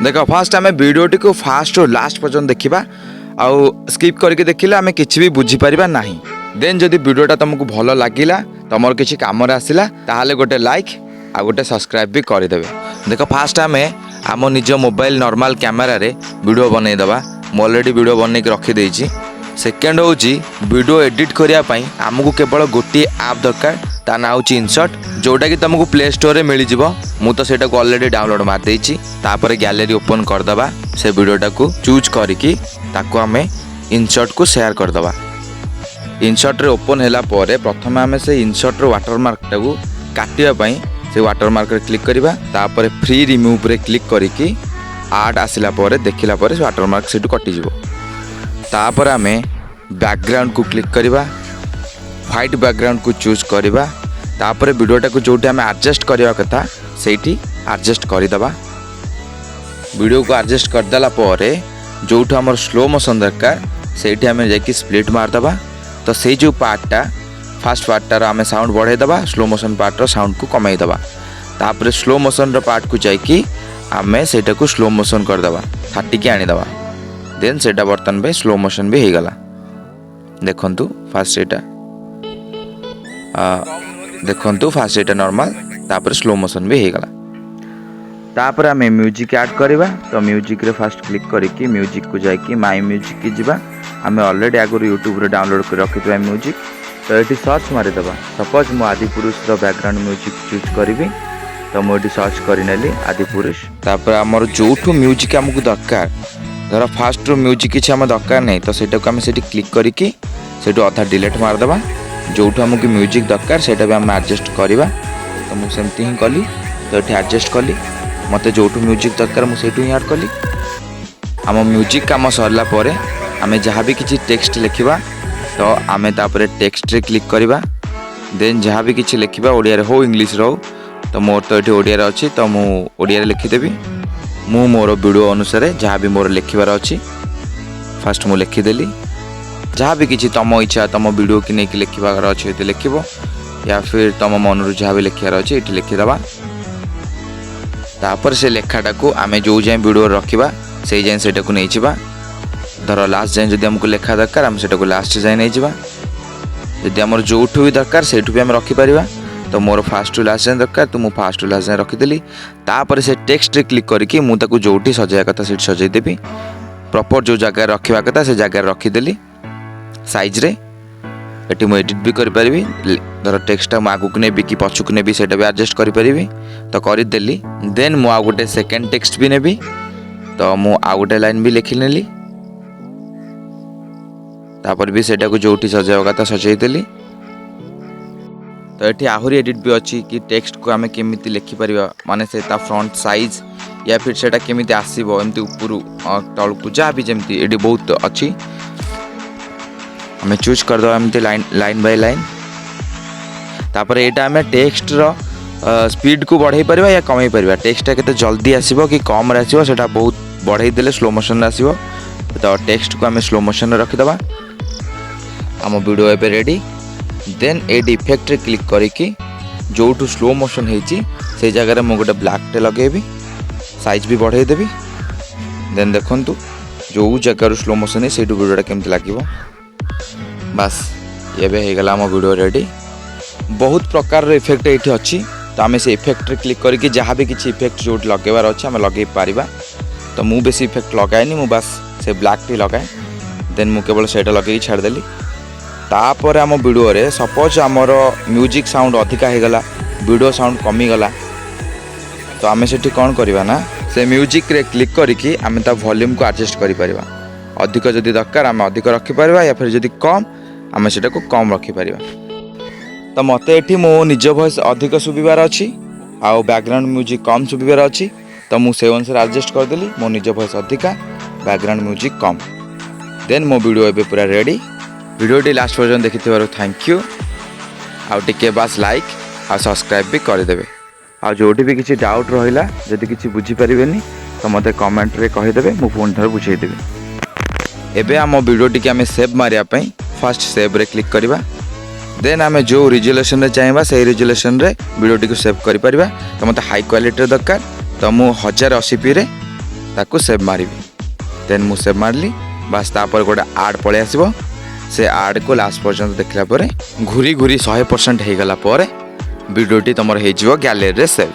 देख फास्ट आम भिडियोटी को फास्ट और लास्ट पर्यटन देखा आउ स्किप करके देखिले आम कि भी बुझीपर ना। देन जदि भिडियोटा तुमको भल लगिला तुम किसी कम आसला ताहले गोटे लाइक आ गोटे सब्सक्राइब भी करदे। देख फास्ट आम आम निज मोबाइल नॉर्मल कैमेरा रे वीडियो बनईदबा। मु ऑलरेडी वीडियो बनई रखीदे। सेकेंड हूँ वीडियो एडिट करने आमको केवल गोटे ऐप दरकार ता ना हूँ इनसर्ट जोटा कि तुमको प्ले स्टोर रे मिल जिवो। मु तो सेटा को ऑलरेडी डाउनलोड मार देछि। तापर गैलरी ओपन करदबा से वीडियोटा को चूज करिकी ताको आमे इनसर्ट को शेयर करदबा। इनसर्ट रे ओपन हैला परे प्रथम आमे से इनसर्ट रो वाटरमार्क टाको काटिया पई से वाटरमार्क रे क्लिक करिबा। तापर फ्री रिमूव रे क्लिक करिकी आर्ट आसिला परे देखिला परे से वाटरमार्क सेटू कटि जिवो। तापर आमे बैकग्राउंड को क्लिक करिबा व्हाइट बैकग्राउंड को चूज करिबा। तापर वीडियोटा को जोटी आमे एडजस्ट करिया कथा सेठी एडजस्ट करिदबा। वीडियो को एडजस्ट करदेला परे जोठो हमर स्लो मोशन दरकार सेठी आमे जाकी स्प्लिट मार दबा। तो से जो पार्टटा फास्ट पार्टटार आमे साउंड बढ़ाई दबा स्लो मोशन पार्टर साउंड को कमाई दबा। तापर स्लो मोशन रो पार्ट को जाकी आमे सेटा को स्लो मोशन कर दबा 30 के आनी दबा। देन सेटा बर्तन पे स्लो मोशन भी हो गला। देखंतु फास्ट एटा देखंतु फास्ट एटा नॉर्मल तापर स्लो मोशन भी हो गला। तापर आमे म्यूजिक ऐड करबा। तो म्यूजिक रे फास्ट क्लिक करके म्यूजिक को जाकी माय म्यूजिक की जिबा। आमे ऑलरेडी आगु यूट्यूब रे डाउनलोड कर रखितबा म्यूजिक। तो एटी सर्च मारि दबा। सपोज मु आदिपुरुष रो बैकग्राउंड म्यूजिक चूज करबी तो मु एटी सर्च करिनेली आदिपुरुष। तापर हमर जोठो म्यूजिक हमकु दरकार धर फास्ट रो म्यूजिक किसी आम दरकार नहीं तो सेटा को आम से क्लिक करके सेटू अधा डिलीट मारदबा। जोठो आमको म्यूजिक दरकार सेटा भी आम एडजस्ट करवा। तो मुझे सेमती ही कली तो ये एडजस्ट कली मते जोठो म्यूजिक दरकार मुझे ही ऐड कली। आम म्यूजिक काम सरला परे आम जहाँ भी किसी टेक्स्ट लिखा तो आम तापर टेक्स्ट रे क्लिक करवा। देन जहाँ भी किसी लिखा ओडिया हो इंग्लिश रो तो मोर तो ये ओडिया अच्छी तो मुझे ओडिया लिखिदेवी। मु मोर वीडियो अनुसार जहाँ भी मोर लिखबार अच्छी फास्ट मु लिखिदेली। जहाँ भी किसी तुम इच्छा तुम वीडियो की नहीं लिखबार अच्छे ये लिख या फिर तुम मन जहाँ भी लिखार अच्छे ये लिखिदबा। तापर से लेखाटा को आम जो जाए वीडियो रखा से जाए सेटा को नहीं जावा। धर लास्ट जाए जब आमको लेखा दरकार आम सेटा को लास्ट जाए नहीं जावा। जदि आमर जोठू भी दरकार सेठू भी आम रखिपर। तो मोर फास्ट टू लास्ट जाए दरकार तो मुझे फास्ट टू लास्ट जाए रखीदेली। तापर से टेक्स्ट रे क्लिक करके मुझे जोटी सजाया कथा से सजईदेवी। प्रॉपर जो जगह रखा कथा से जगह रखीदेली साइज रे। एटी मुझे एडिट भी करी। धर टेक्सटा आगू को नेबी कि पछुक नेबी सेटा भी एडजस्ट करी तो करदेली। देन मु आ गोटे सेकेंड टेक्स्ट भी नेबी तो मु आ गोटे लाइन भी लिखि नेली। तापर भी सेटा को जोटी सजाया कथा सजईदेली। तो ये आहरी एडिट भी अच्छी कि टेक्स्ट को आम केमी लिखिपर माने से फ्रंट साइज या फिर सेटा केमी आसो एमती उपरू तल को जहाँ भी जमती ये बहुत अच्छी। आम चूज करदे एमती लाइन बाय लाइन। तापर यहाँ आम टेक्स्ट रो स्पीड को बढ़ाई पार या कमाई पार। टेक्सटा के जल्दी आसो कि कम आसो सेटा बहुत बढ़ाई देले स्लो मोशन आसो। तो टेक्स्ट को आम स्लो मोशन रखीदबा। आम वीडियो एबे रेडी। देन एड इफेक्ट रे क्लिक करके जोठू स्लो मोशन होती से जगह मुझे गोटे ब्लैक टे लगेबी साइज भी बढ़ाई देवी। देन देखंतु जो जगह स्लो मोशन है सेठू वीडियोटा केमती लागिवो। बस एबे हो गला आम वीडियो रेडी। बहुत प्रकार इफेक्ट ये अच्छी तो आम से इफेक्ट रे क्लिक करके जहाँ भी किसी इफेक्ट जो लगेबार अच्छे आम लगे पारिबा। तो मु बेसी इफेक्ट लगाएनी मु बस से ब्लैक टी लगाए। देन मु केवल सेटा लगे छाड़देली। तापर आम वीडियो रे सपोज आमर म्यूजिक साउंड अधिका हो गला वीडियो साउंड कमीगला तो आम से कौन करवा ना से म्यूजिक रे क्लिक करके आम ता वॉल्यूम को एडजस्ट करि परिबा। अधिक जदि दरकार आम अधिक रखिपर या फिर जदि कम आम से कम रखिपर। तो मत ये मो निज वॉइस अधिक शुभिबार अच्छी आउ बैकग्राउंड म्यूजिक कम शुभिबार अच्छी तो मुझे अनुसार एडजस्ट करदेली। मो निज वॉइस अधिका बैकग्राउंड म्यूजिक कम। देन मो वीडियो एबे पूरा रेडी। वीडियोटी लास्ट पर्यटन देखि थैंक यू। आउ टिके बास लाइक आ सब्सक्राइब भी करदेवे। आ जोटी भी किसी डाउट रहिला जदि किसी बुझी परिबेनी तो मते कमेंट रे कहिदेवे मु फोन थर बुझाई देबे। एबे हम वीडियोटी के आम सेव मारिया पई फर्स्ट सेव रे क्लिक करिबा। देन आम जो रिजोल्यूशन रे चाहिए से रिजोल्यूशन रे वीडियोटी को सेव करि परिबा। तो मते हाई क्वालिटी दरकार तो मु 1080p रे ताकू सेव मारिबी देन मु सेव मारली बास तापर गोटे आड पळे आसीबो से आड को लास्ट पर्यंत देखला परे घुरी घुरी 100% हे गला परे वीडियोटी तमर हे जीवो गैलरी रे सेव।